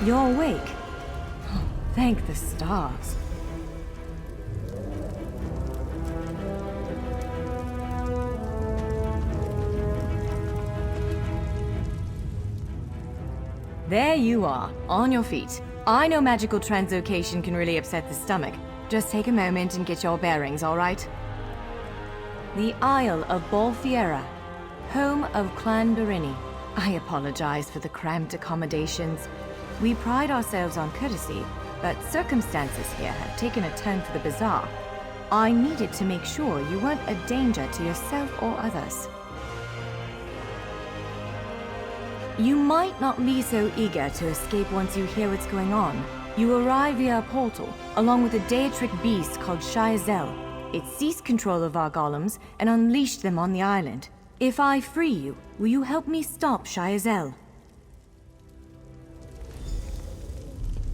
You're awake. Oh, thank the stars. There you are, on your feet. I know magical translocation can really upset the stomach. Just take a moment and get your bearings, all right? The Isle of Bolfiera, home of Clan Berini. I apologize for the cramped accommodations. We pride ourselves on courtesy, but circumstances here have taken a turn for the bizarre. I needed to make sure you weren't a danger to yourself or others. You might not be so eager to escape once you hear what's going on. You arrive via a portal, along with a Daetric beast called Shayazel. It seized control of our golems and unleashed them on the island. If I free you, will you help me stop Shayazel?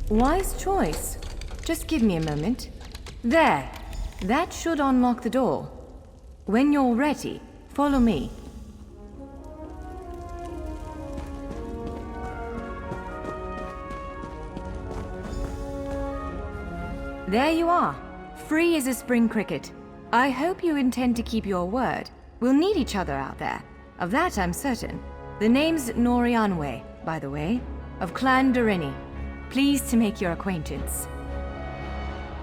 Wise choice. Just give me a moment. There. That should unlock the door. When you're ready, follow me. There you are. Free as a spring cricket. I hope you intend to keep your word. We'll need each other out there. Of that I'm certain. The name's Norianwe, by the way, of Clan Berini. Pleased to make your acquaintance.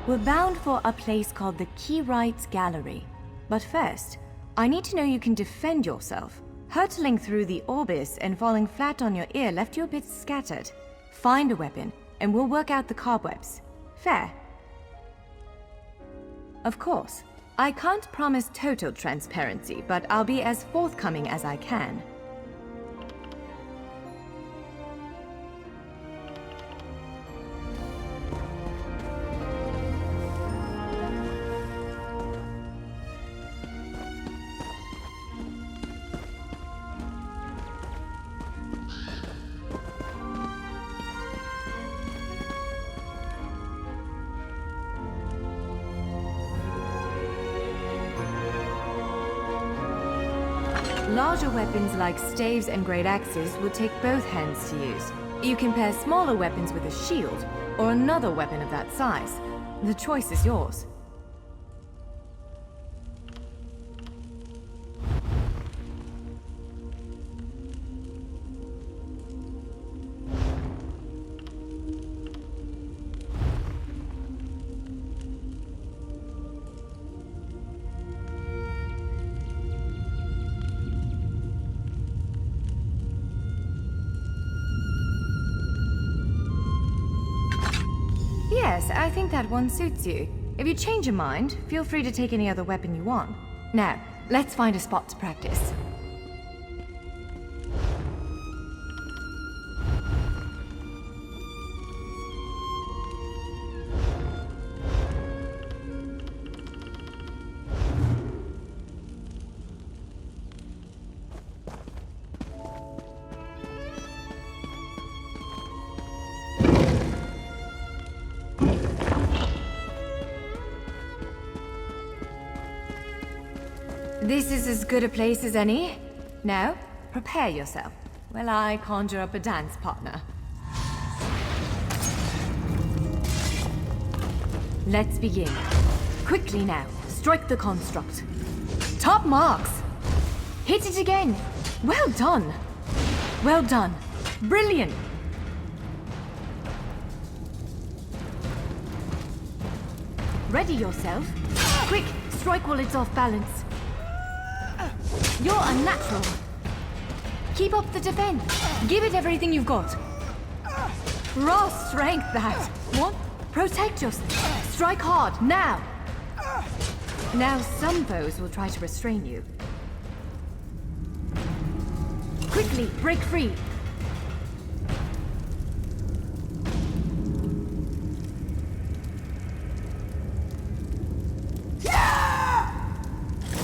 We're bound for a place called the Key Rights Gallery. But first, I need to know you can defend yourself. Hurtling through the Orbis and falling flat on your ear left you a bit scattered. Find a weapon, and we'll work out the cobwebs. Fair? Of course. I can't promise total transparency, but I'll be as forthcoming as I can. Larger weapons like staves and great axes will take both hands to use. You can pair smaller weapons with a shield, or another weapon of that size. The choice is yours. Yes, I think that one suits you. If you change your mind, feel free to take any other weapon you want. Now, let's find a spot to practice. This is as good a place as any. Now, prepare yourself while I conjure up a dance partner. Let's begin. Quickly now, strike the construct. Top marks! Hit it again! Well done! Well done! Brilliant! Ready yourself. Quick, strike while it's off balance. You're unnatural. Keep up the defense. Give it everything you've got. Raw strength, that. What? Protect yourself. Strike hard, now. Now some foes will try to restrain you. Quickly, break free.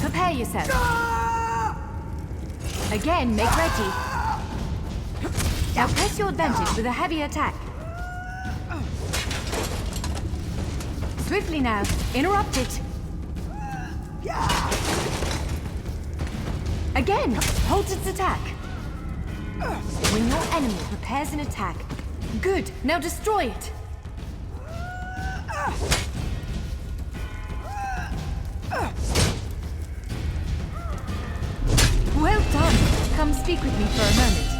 Prepare yourself. Again, make ready. Now press your advantage with a heavy attack. Swiftly now, interrupt it. Again, halt its attack. When your enemy prepares an attack, Good, now destroy it! Well done! Come speak with me for a moment.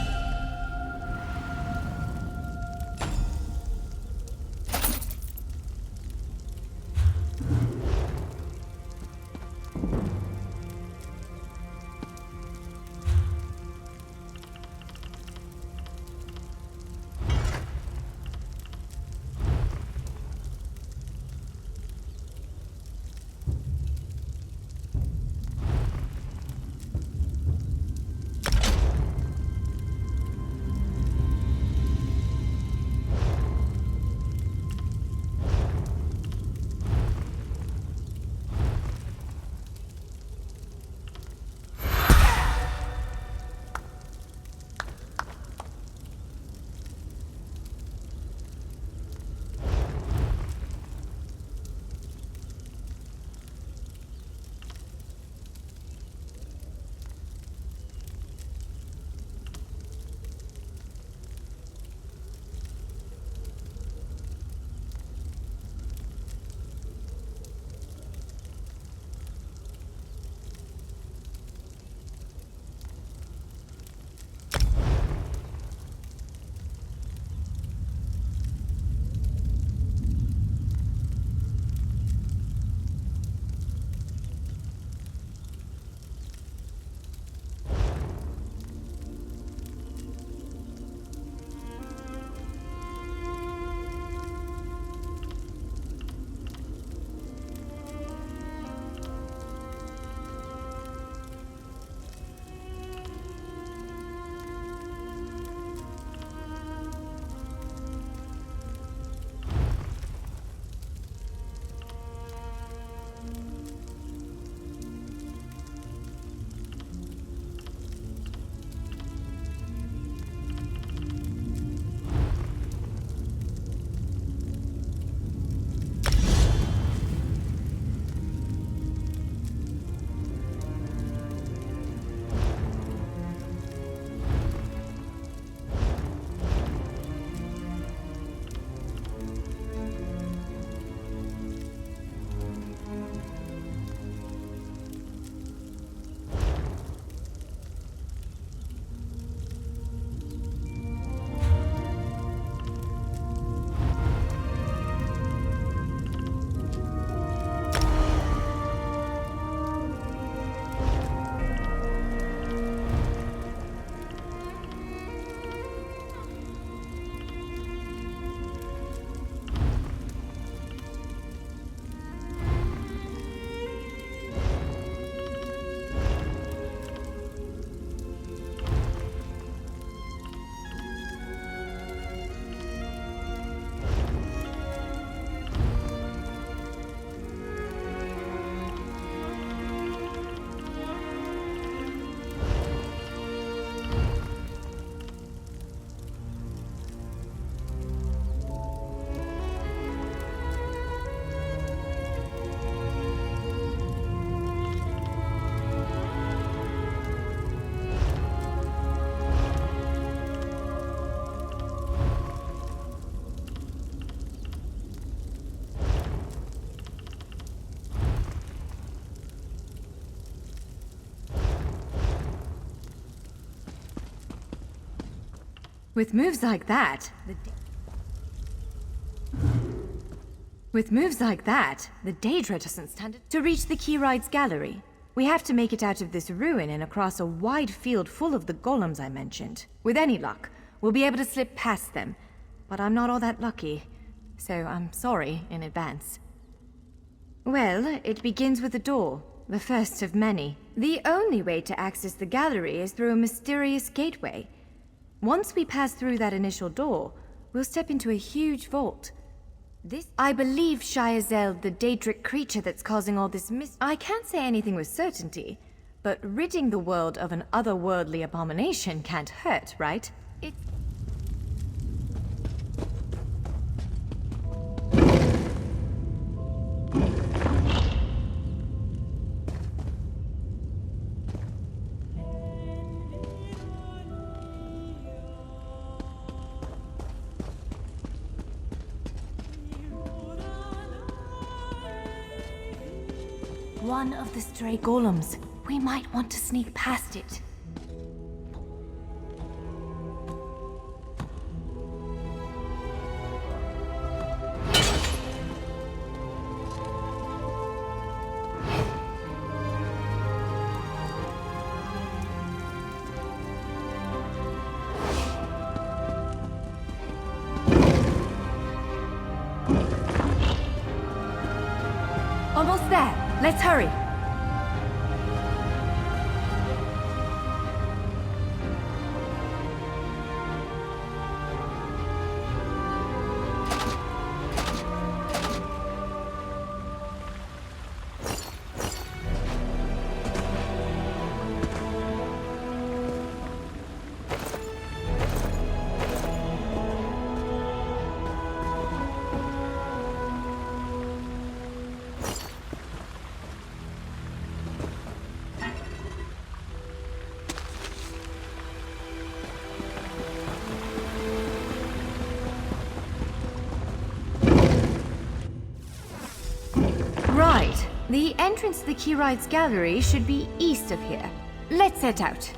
With moves like that, the Daedra doesn't stand to reach the Keyride's gallery. We have to make it out of this ruin and across a wide field full of the golems I mentioned. With any luck, we'll be able to slip past them. But I'm not all that lucky, so I'm sorry in advance. Well, it begins with a door, the first of many. The only way to access the gallery is through a mysterious gateway. Once we pass through that initial door, we'll step into a huge vault. I believe Shayazel, the Daedric creature that's causing all this I can't say anything with certainty, but ridding the world of an otherworldly abomination can't hurt, right? One of the stray golems. We might want to sneak past it. Almost there. Let's hurry. Right. The entrance to the Keyride's gallery should be east of here. Let's set out.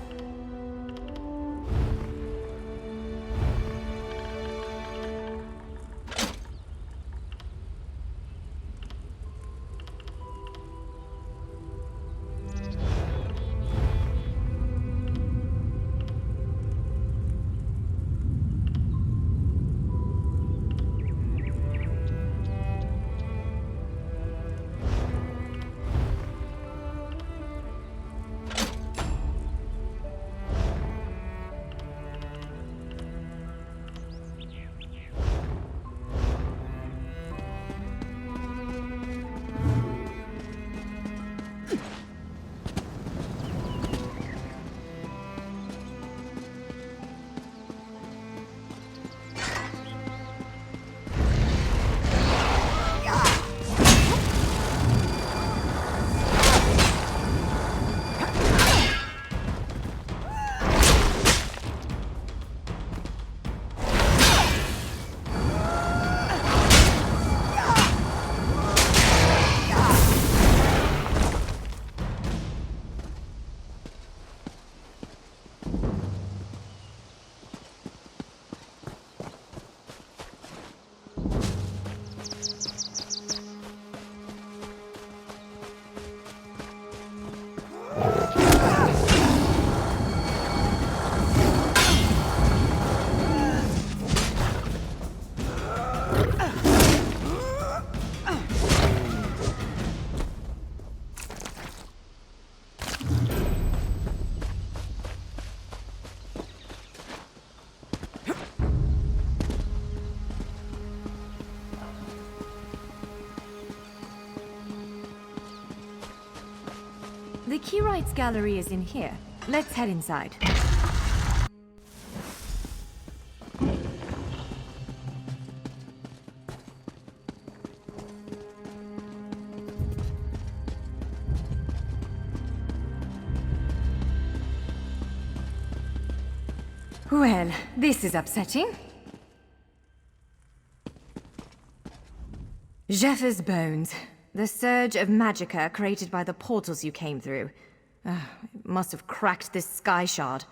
The Keyride's gallery is in here. Let's head inside. Well, this is upsetting. Jeffer's bones. The surge of magicka created by the portals you came through. It must have cracked this sky shard.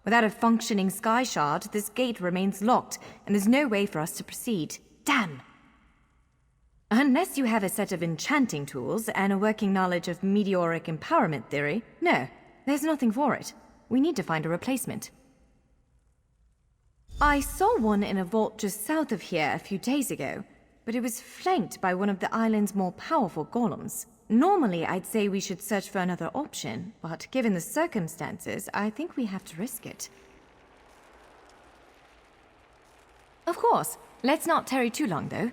Without a functioning sky shard, this gate remains locked, and there's no way for us to proceed. Damn! Unless you have a set of enchanting tools and a working knowledge of meteoric empowerment theory, no, there's nothing for it. We need to find a replacement. I saw one in a vault just south of here a few days ago, but it was flanked by one of the island's more powerful golems. Normally, I'd say we should search for another option, but given the circumstances, I think we have to risk it. Of course. Let's not tarry too long, though.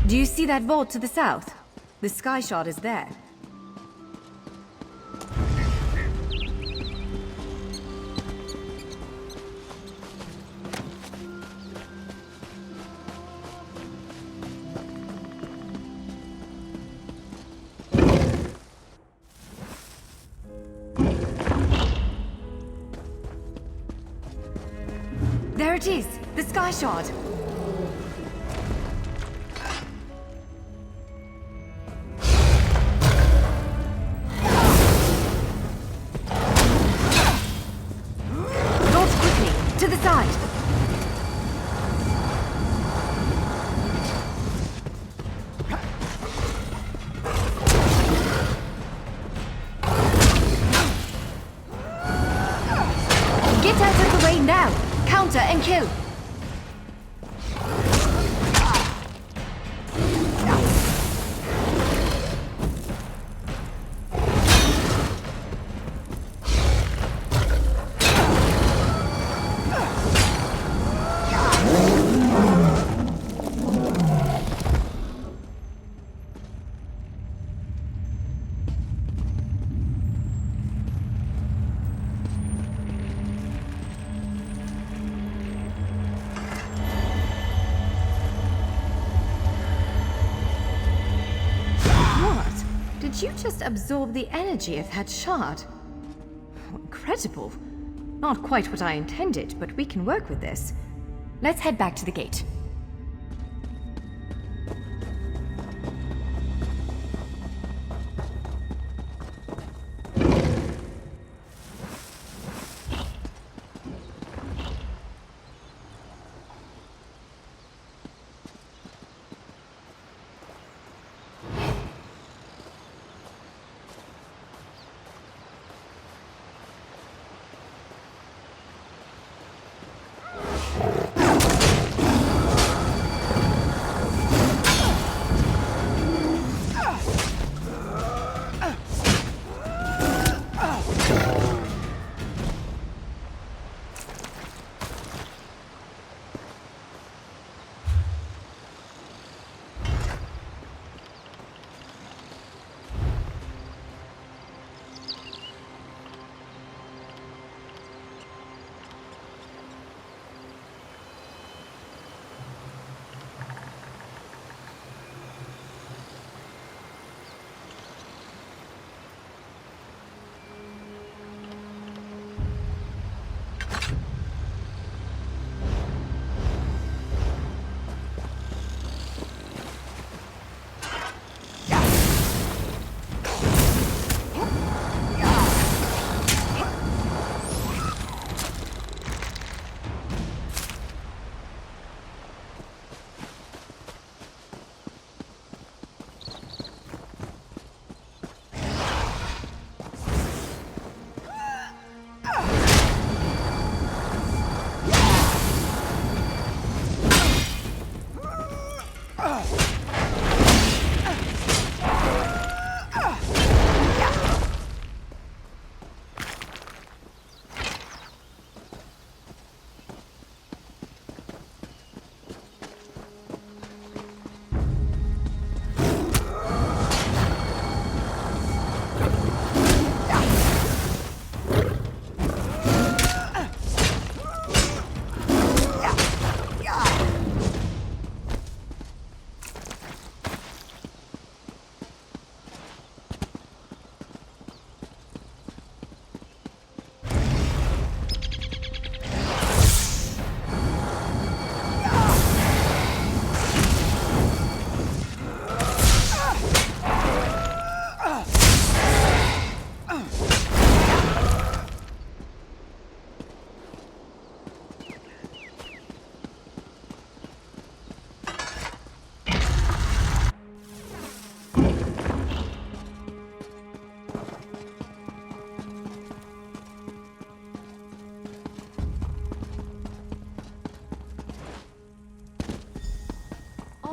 Do you see that vault to the south? The sky shard is there. There it is! The sky shard! Launch quickly! To the side! Get out of the way now! Counter and kill! Did you just absorb the energy of that shard? Incredible. Not quite what I intended, but we can work with this. Let's head back to the gate.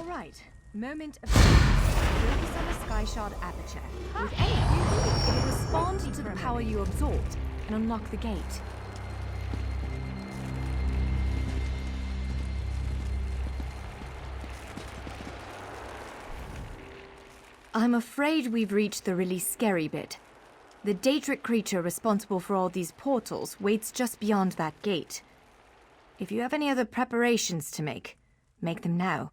Right. Moment of focus on the sky shard aperture. With any it will respond to the power you absorbed and unlock the gate. I'm afraid we've reached the really scary bit. The Daedric creature responsible for all these portals waits just beyond that gate. If you have any other preparations to make them now.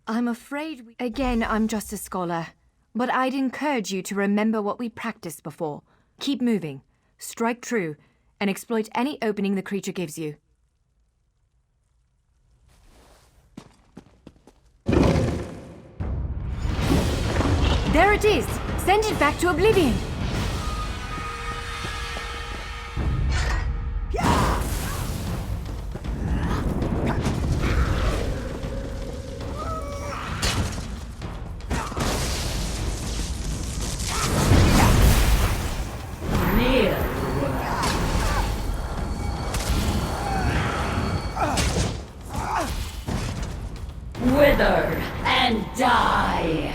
I'm afraid Again, I'm just a scholar. But I'd encourage you to remember what we practiced before. Keep moving, strike true, and exploit any opening the creature gives you. There it is! Send it back to oblivion! Wither and die!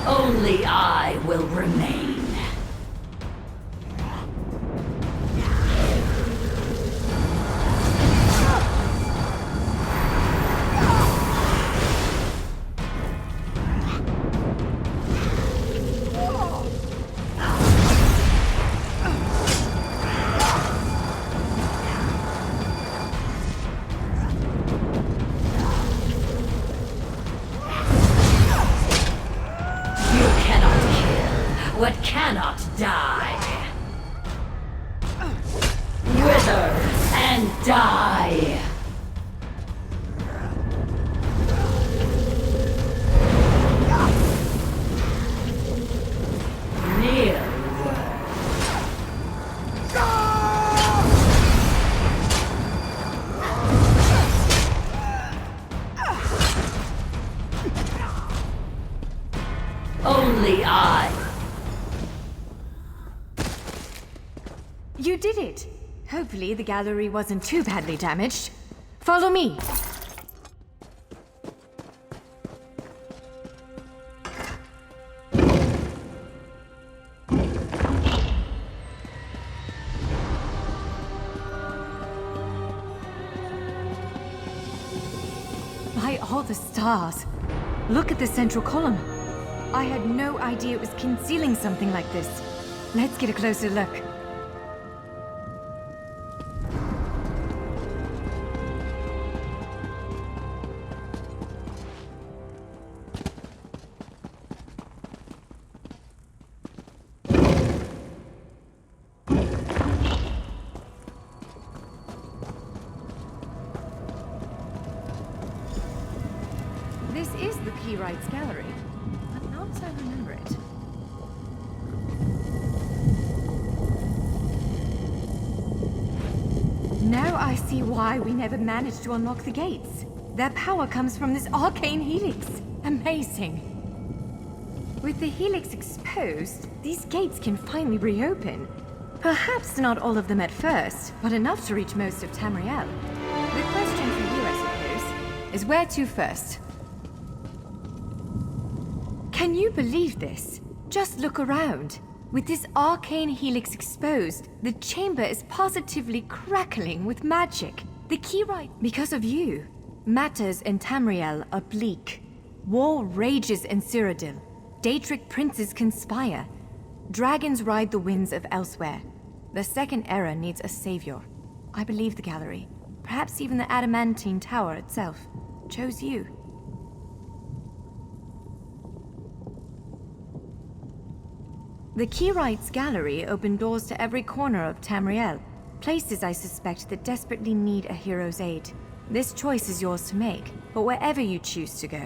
Only I will remain. What cannot die. Wither and die. Kneel. Only I. You did it! Hopefully the gallery wasn't too badly damaged. Follow me! By all the stars! Look at the central column. I had no idea it was concealing something like this. Let's get a closer look. This is the Playwright's Gallery, but not as I remember it. Now I see why we never managed to unlock the gates. Their power comes from this arcane helix. Amazing. With the helix exposed, these gates can finally reopen. Perhaps not all of them at first, but enough to reach most of Tamriel. The question for you, I suppose, is where to first? Can you believe this? Just look around. With this arcane helix exposed, the chamber is positively crackling with magic. The Playwright, because of you. Matters in Tamriel are bleak. War rages in Cyrodiil. Daedric princes conspire. Dragons ride the winds of elsewhere. The Second Era needs a savior. I believe the gallery, perhaps even the adamantine tower itself, chose you. The Playwright's Gallery opened doors to every corner of Tamriel, places I suspect that desperately need a hero's aid. This choice is yours to make, but wherever you choose to go,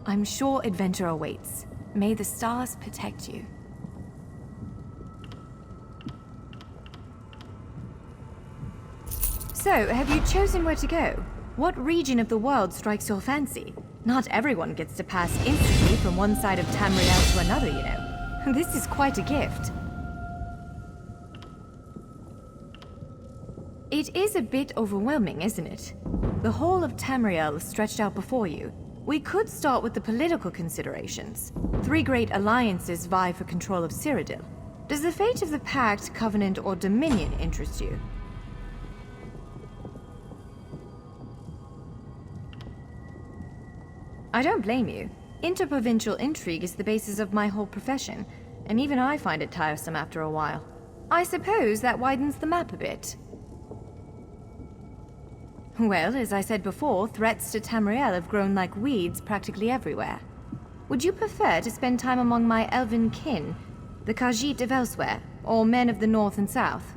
I'm sure adventure awaits. May the stars protect you. So, have you chosen where to go? What region of the world strikes your fancy? Not everyone gets to pass instantly from one side of Tamriel to another, you know. This is quite a gift. It is a bit overwhelming, isn't it? The whole of Tamriel is stretched out before you. We could start with the political considerations. 3 great alliances vie for control of Cyrodiil. Does the fate of the Pact, Covenant, or Dominion interest you? I don't blame you. Interprovincial intrigue is the basis of my whole profession, and even I find it tiresome after a while. I suppose that widens the map a bit. Well, as I said before, threats to Tamriel have grown like weeds practically everywhere. Would you prefer to spend time among my elven kin, the Khajiit of elsewhere, or men of the north and south?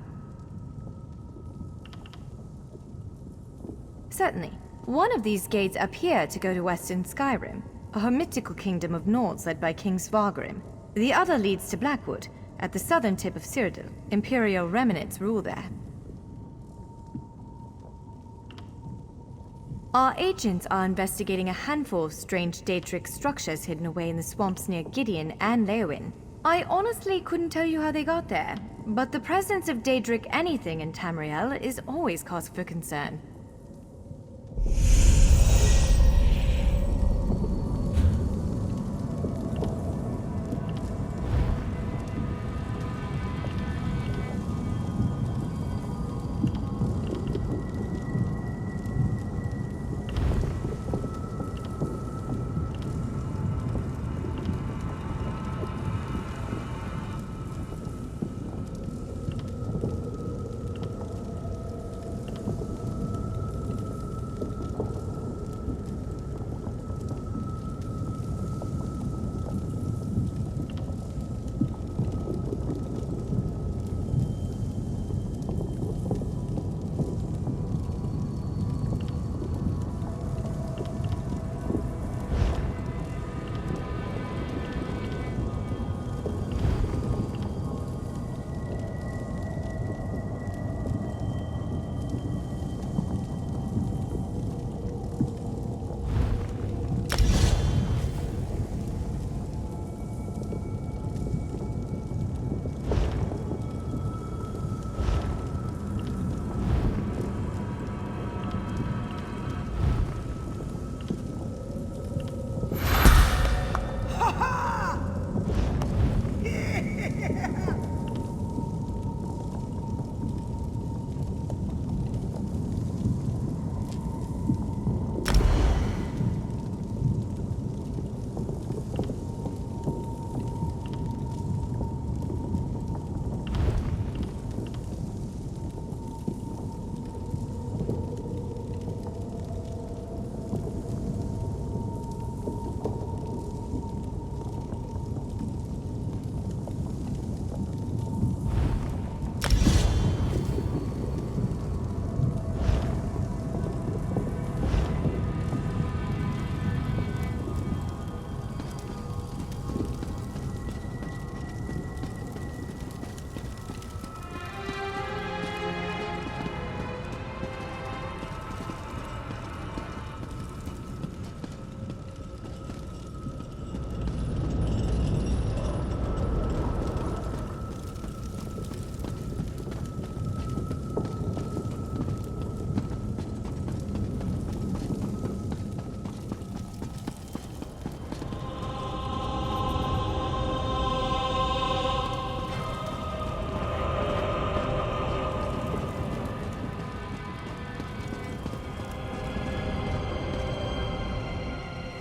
Certainly. One of these gates appear to go to western Skyrim, a hermitical kingdom of Nords led by King Svargrim. The other leads to Blackwood, at the southern tip of Cyrodiil. Imperial remnants rule there. Our agents are investigating a handful of strange Daedric structures hidden away in the swamps near Gideon and Leowyn. I honestly couldn't tell you how they got there, but the presence of Daedric anything in Tamriel is always cause for concern.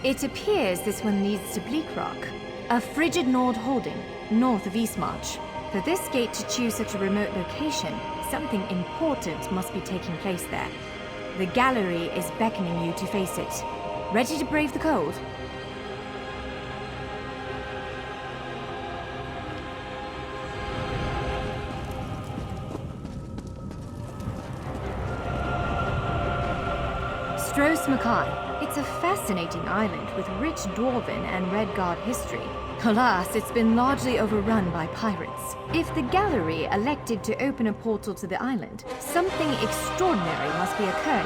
It appears this one leads to Bleak Rock, a frigid Nord holding, north of Eastmarch. For this gate to choose such a remote location, something important must be taking place there. The gallery is beckoning you to face it. Ready to brave the cold? Stros Mackay. It's a fascinating island with rich Dwarven and Redguard history. Alas, it's been largely overrun by pirates. If the gallery elected to open a portal to the island, something extraordinary must be occurring.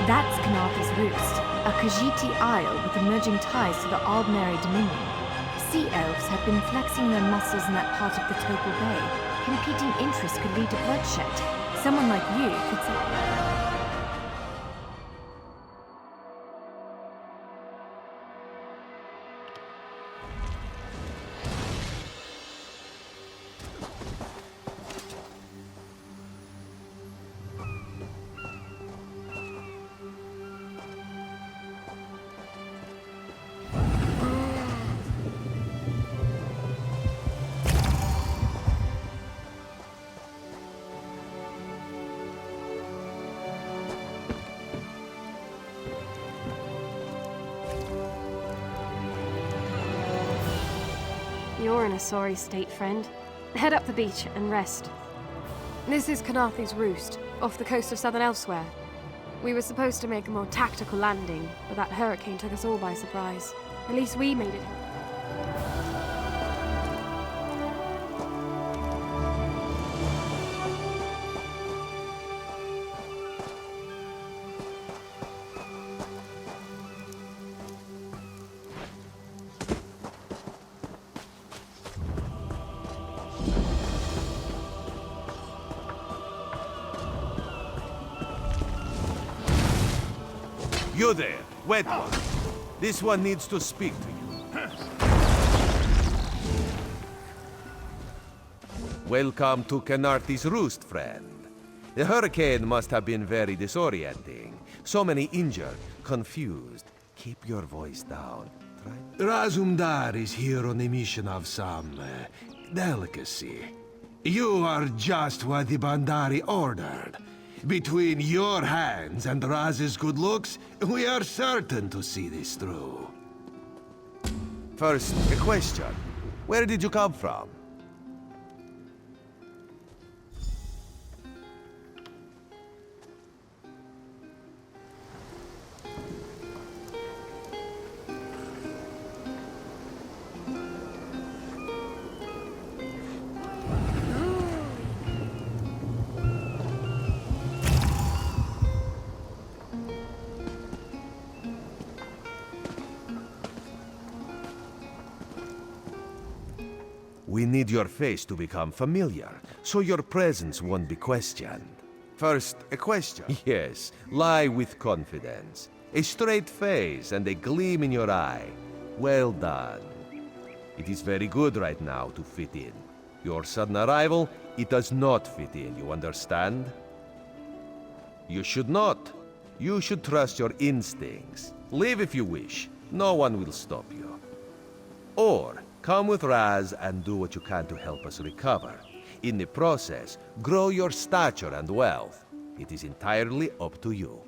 That's Kanatha's Roost, a Khajiiti isle with emerging ties to the Aldmeri Dominion. sea elves have been flexing their muscles in that part of the Topal Bay. Competing interests could lead to bloodshed. Someone like you could say... You're in a sorry state, friend. Head up the beach and rest. This is Kanathi's Roost, off the coast of southern Elsewhere. We were supposed to make a more tactical landing, but that hurricane took us all by surprise. At least we made it. You there, wet one. This one needs to speak to you. Welcome to Canarthi's Roost, friend. The hurricane must have been very disorienting. So many injured, confused. Keep your voice down. Razumdar is here on a mission of some delicacy. You are just what the Bandari ordered. Between your hands and Raz's good looks, we are certain to see this through. First, a question. Where did you come from? We need your face to become familiar, so your presence won't be questioned. First, a question. Yes, lie with confidence. A straight face and a gleam in your eye. Well done. It is very good right now to fit in. Your sudden arrival, it does not fit in, you understand? You should not. You should trust your instincts. Leave if you wish. No one will stop you. Or, come with Raz and do what you can to help us recover. In the process, grow your stature and wealth. It is entirely up to you.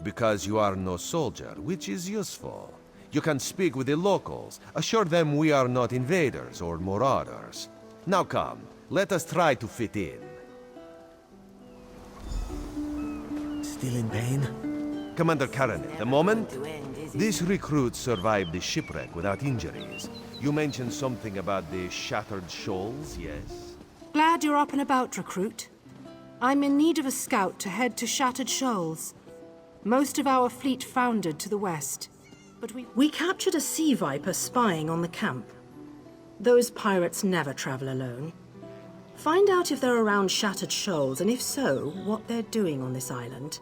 Because you are no soldier, which is useful. You can speak with the locals, assure them we are not invaders or marauders. Now come, let us try to fit in. Still in pain? Commander Karanet, a moment. This recruit survived the shipwreck without injuries. You mentioned something about the Shattered Shoals, yes? Glad you're up and about, recruit. I'm in need of a scout to head to Shattered Shoals. Most of our fleet foundered to the west, but we captured a sea viper spying on the camp. Those pirates never travel alone. Find out if they're around Shattered Shoals, and if so, what they're doing on this island.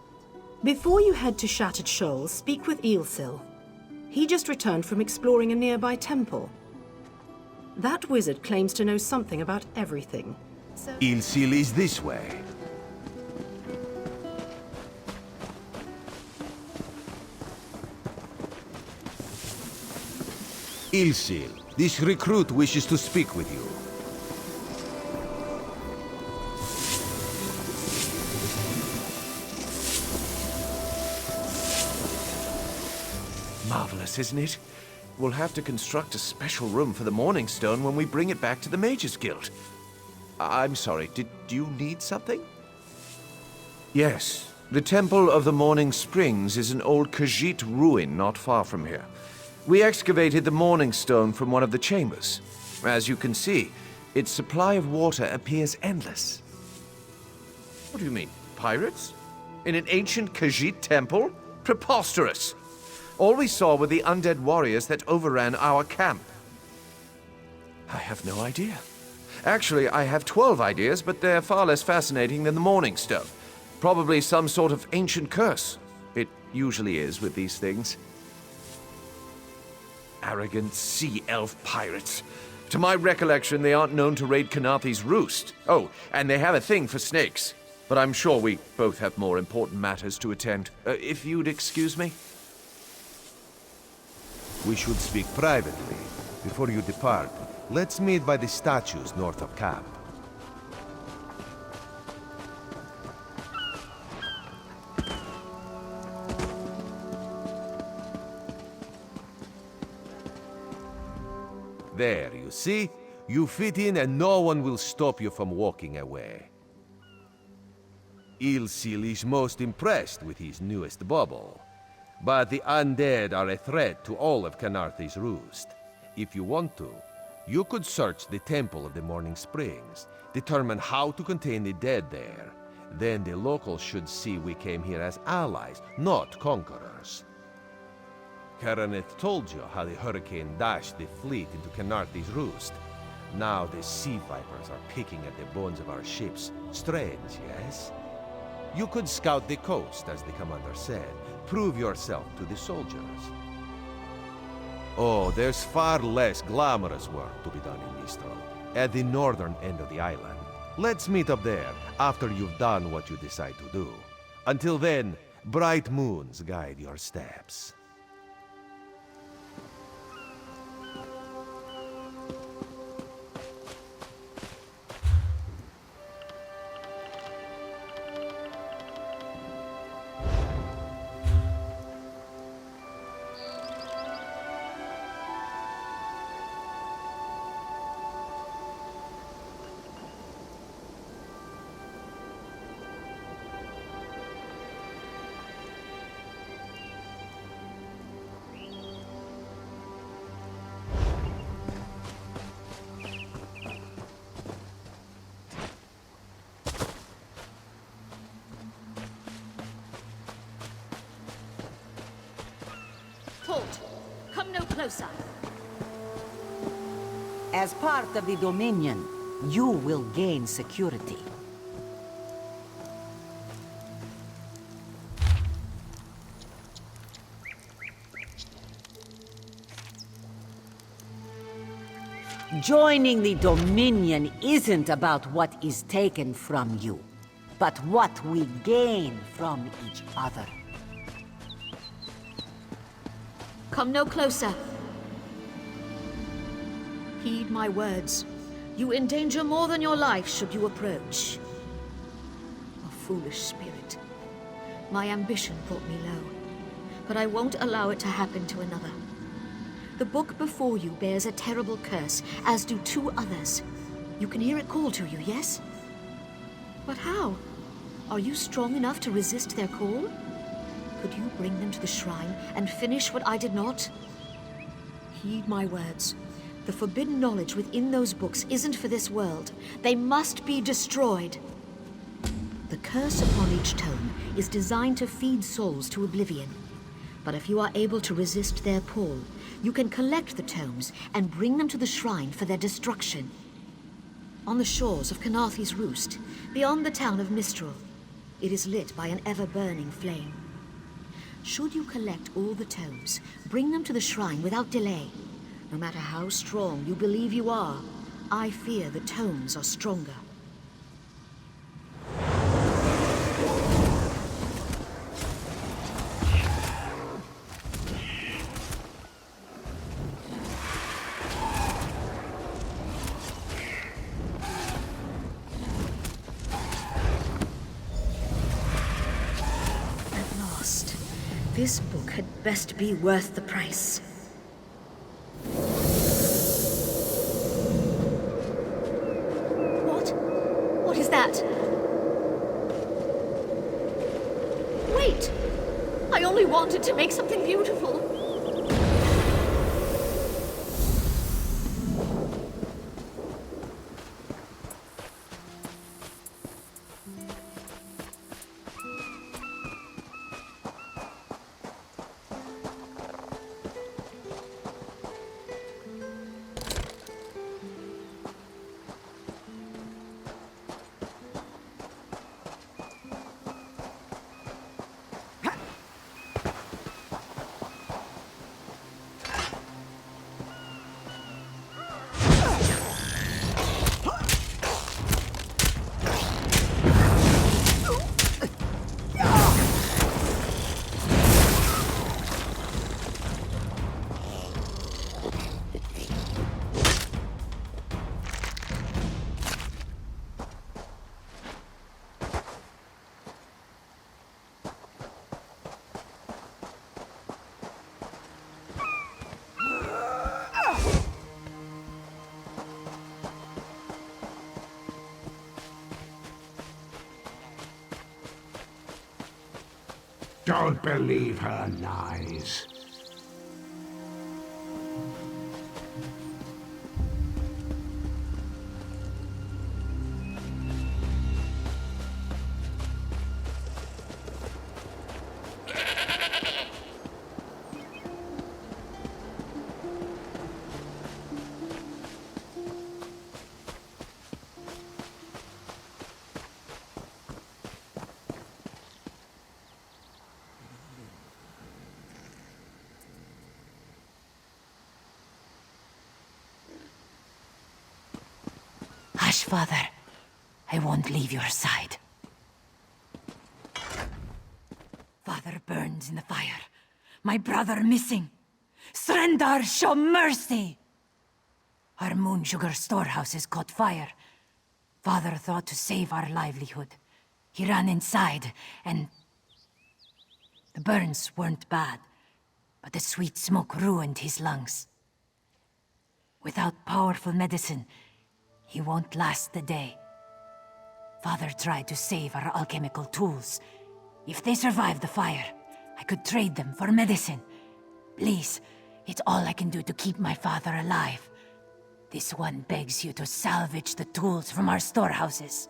Before you head to Shattered Shoals, speak with Eelsil. He just returned from exploring a nearby temple. That wizard claims to know something about everything. Eelsil is this way. Eelsil, this recruit wishes to speak with you. Marvelous, isn't it? We'll have to construct a special room for the Morning Stone when we bring it back to the Mages Guild. I'm sorry, did you need something? Yes, the Temple of the Morning Springs is an old Khajiit ruin not far from here. We excavated the Morning Stone from one of the chambers. As you can see, its supply of water appears endless. What do you mean, pirates? In an ancient Khajiit temple? Preposterous! All we saw were the undead warriors that overran our camp. I have no idea. Actually, I have 12 ideas, but they're far less fascinating than the Morning Stone. Probably some sort of ancient curse. It usually is with these things. Arrogant sea elf pirates. To my recollection, they aren't known to raid Kanathi's roost. Oh, and they have a thing for snakes. But I'm sure we both have more important matters to attend. If you'd excuse me? We should speak privately. Before you depart, let's meet by the statues north of camp. There, you see? You fit in and no one will stop you from walking away. Ilsil is most impressed with his newest bauble. But the undead are a threat to all of Kanathi's roost. If you want to, you could search the Temple of the Morning Springs, determine how to contain the dead there. Then the locals should see we came here as allies, not conquerors. Karaneth told you how the hurricane dashed the fleet into Kanathi's roost. Now the sea vipers are picking at the bones of our ships. Strange, yes? You could scout the coast, as the commander said. Prove yourself to the soldiers. Oh, there's far less glamorous work to be done in Mistral, at the northern end of the island. Let's meet up there, after you've done what you decide to do. Until then, bright moons guide your steps. Halt! Come no closer! As part of the Dominion, you will gain security. Joining the Dominion isn't about what is taken from you, but what we gain from each other. Come no closer. Heed my words. You endanger more than your life should you approach. A foolish spirit. My ambition brought me low, but I won't allow it to happen to another. The book before you bears a terrible curse, as do 2 others. You can hear it call to you, yes? But how? Are you strong enough to resist their call? Could you bring them to the shrine and finish what I did not? Heed my words. The forbidden knowledge within those books isn't for this world. They must be destroyed. The curse upon each tome is designed to feed souls to oblivion. But if you are able to resist their pull, you can collect the tomes and bring them to the shrine for their destruction. On the shores of Kanathi's Roost, beyond the town of Mistral, it is lit by an ever-burning flame. Should you collect all the tomes, bring them to the shrine without delay. No matter how strong you believe you are, I fear the tomes are stronger. At last, this book had best be worth the price. What is that? Wait! I only wanted to make something beautiful. Don't believe her lies. Hush, Father. I won't leave your side. Father burns in the fire. My brother missing. Srendar, show mercy! Our moon sugar storehouses caught fire. Father thought to save our livelihood. He ran inside, and... The burns weren't bad, but the sweet smoke ruined his lungs. Without powerful medicine, he won't last the day. Father tried to save our alchemical tools. If they survive the fire, I could trade them for medicine. Please, it's all I can do to keep my father alive. This one begs you to salvage the tools from our storehouses.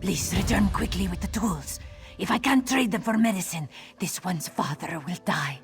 Please return quickly with the tools. If I can't trade them for medicine, this one's father will die.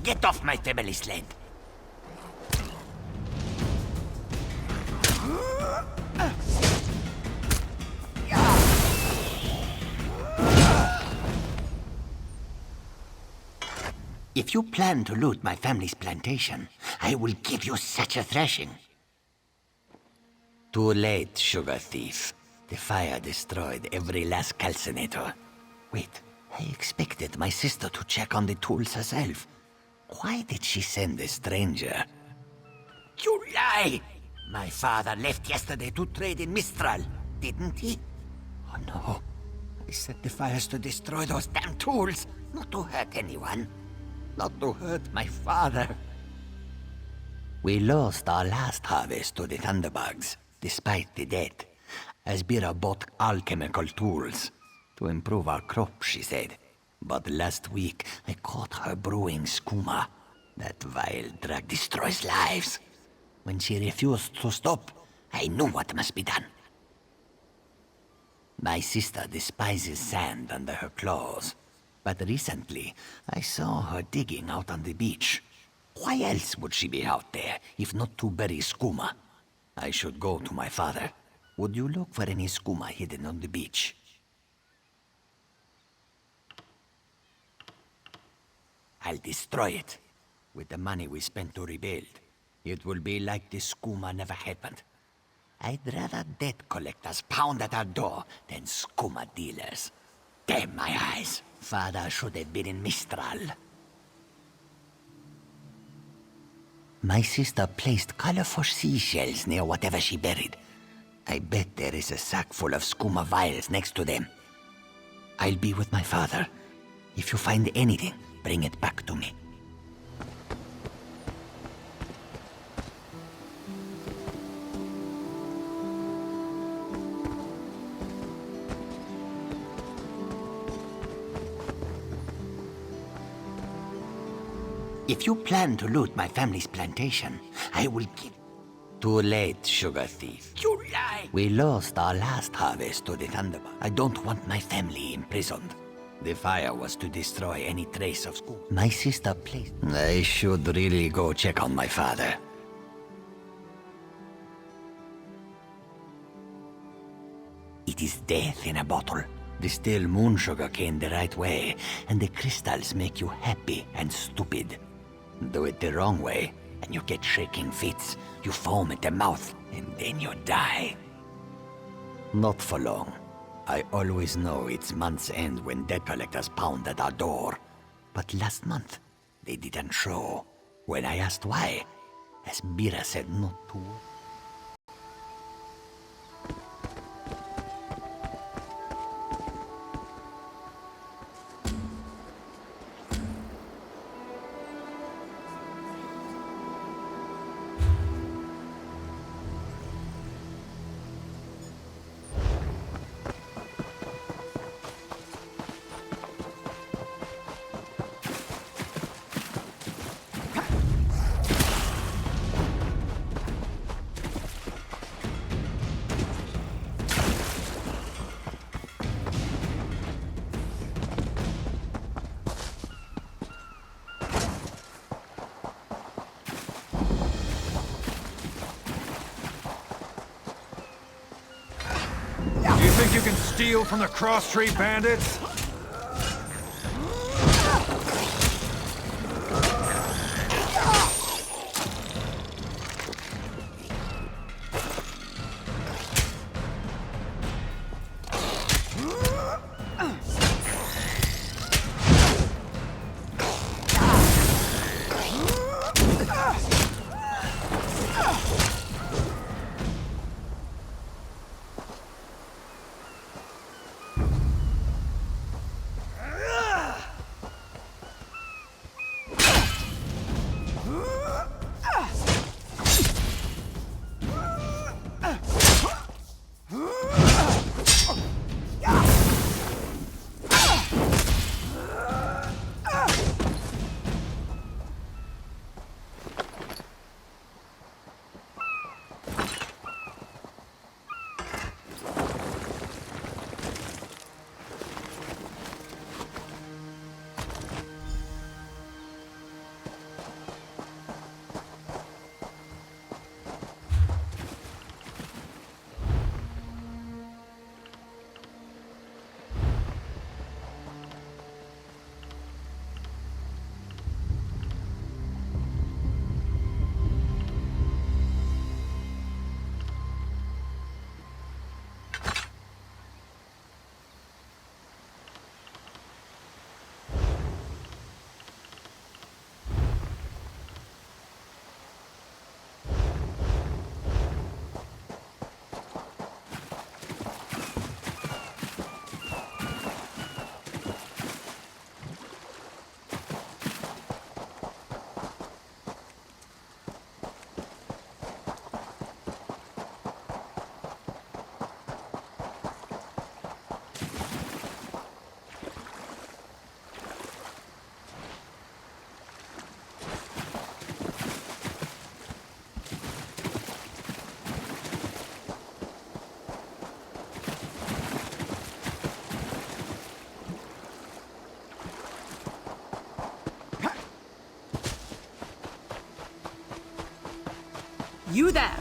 Get off my family's land! If you plan to loot my family's plantation, I will give you such a thrashing. Too late, sugar thief. The fire destroyed every last calcinator. Wait, I expected my sister to check on the tools herself. Why did she send a stranger? You lie! My father left yesterday to trade in Mistral, didn't he? Oh no. I set the fires to destroy those damn tools, not to hurt anyone. Not to hurt my father. We lost our last harvest to the Thunderbugs, despite the debt. Asbira bought alchemical tools to improve our crop, she said. But last week, I caught her brewing skooma. That vile drug destroys lives. When she refused to stop, I knew what must be done. My sister despises sand under her claws. But recently, I saw her digging out on the beach. Why else would she be out there, if not to bury skooma? I should go to my father. Would you look for any skooma hidden on the beach? I'll destroy it. With the money we spent to rebuild, it will be like the skooma never happened. I'd rather debt collectors pound at our door than skooma dealers. Damn my eyes. Father should have been in Mistral. My sister placed colorful seashells near whatever she buried. I bet there is a sack full of skooma vials next to them. I'll be with my father. If you find anything, bring it back to me. If you plan to loot my family's plantation, I will give... Too late, sugar thief. You lie! We lost our last harvest to the Thunderbird. I don't want my family imprisoned. The fire was to destroy any trace of school. My sister placed... I should really go check on my father. It is death in a bottle. Distill moon sugar cane the right way, and the crystals make you happy and stupid. Do it the wrong way, and you get shaking fits. You foam at the mouth, and then you die. Not for long. I always know it's month's end when debt collectors pound at our door. But last month, they didn't show. When I asked why, Asbira said not to. You can steal from the cross-street bandits? You there!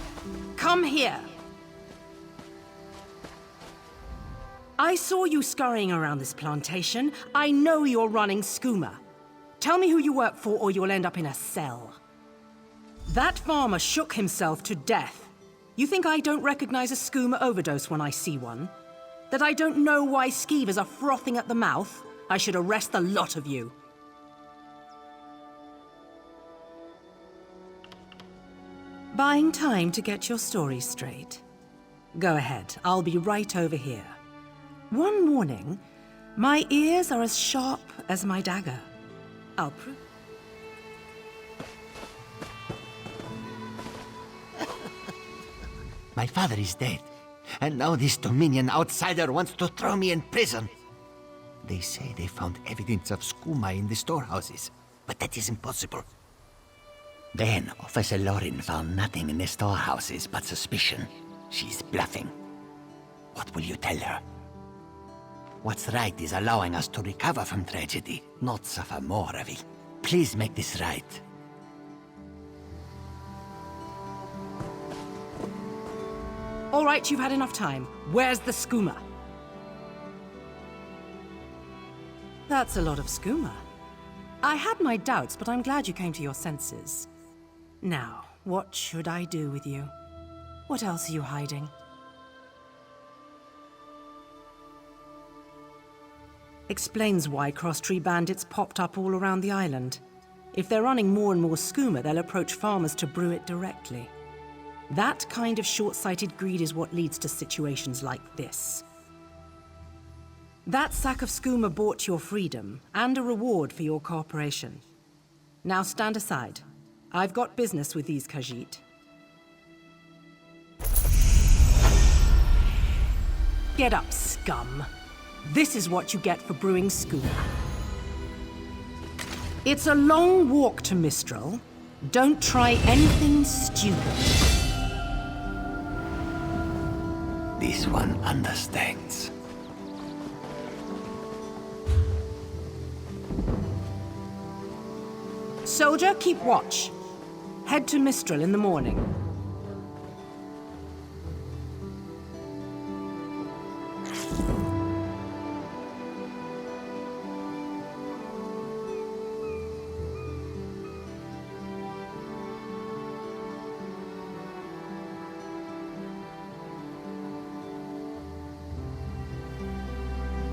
Come here! I saw you scurrying around this plantation. I know you're running skooma. Tell me who you work for or you'll end up in a cell. That farmer shook himself to death. You think I don't recognize a skooma overdose when I see one? That I don't know why skeevers are frothing at the mouth? I should arrest the lot of you. Buying time to get your story straight. Go ahead, I'll be right over here. One morning, my ears are as sharp as my dagger. I'll prove. My father is dead, and now this Dominion outsider wants to throw me in prison. They say they found evidence of skooma in the storehouses, but that is impossible. Then Officer Lorin found nothing in the storehouses but suspicion. She's bluffing. What will you tell her? What's right is allowing us to recover from tragedy, not suffer more of it. Please make this right. All right, you've had enough time. Where's the skooma? That's a lot of skooma. I had my doubts, but I'm glad you came to your senses. Now, what should I do with you? What else are you hiding? Explains why cross-tree bandits popped up all around the island. If they're running more and more skooma, they'll approach farmers to brew it directly. That kind of short-sighted greed is what leads to situations like this. That sack of skooma bought your freedom, and a reward for your cooperation. Now stand aside. I've got business with these Khajiit. Get up, scum. This is what you get for brewing skooma. It's a long walk to Mistral. Don't try anything stupid. This one understands. Soldier, keep watch. Head to Mistral in the morning.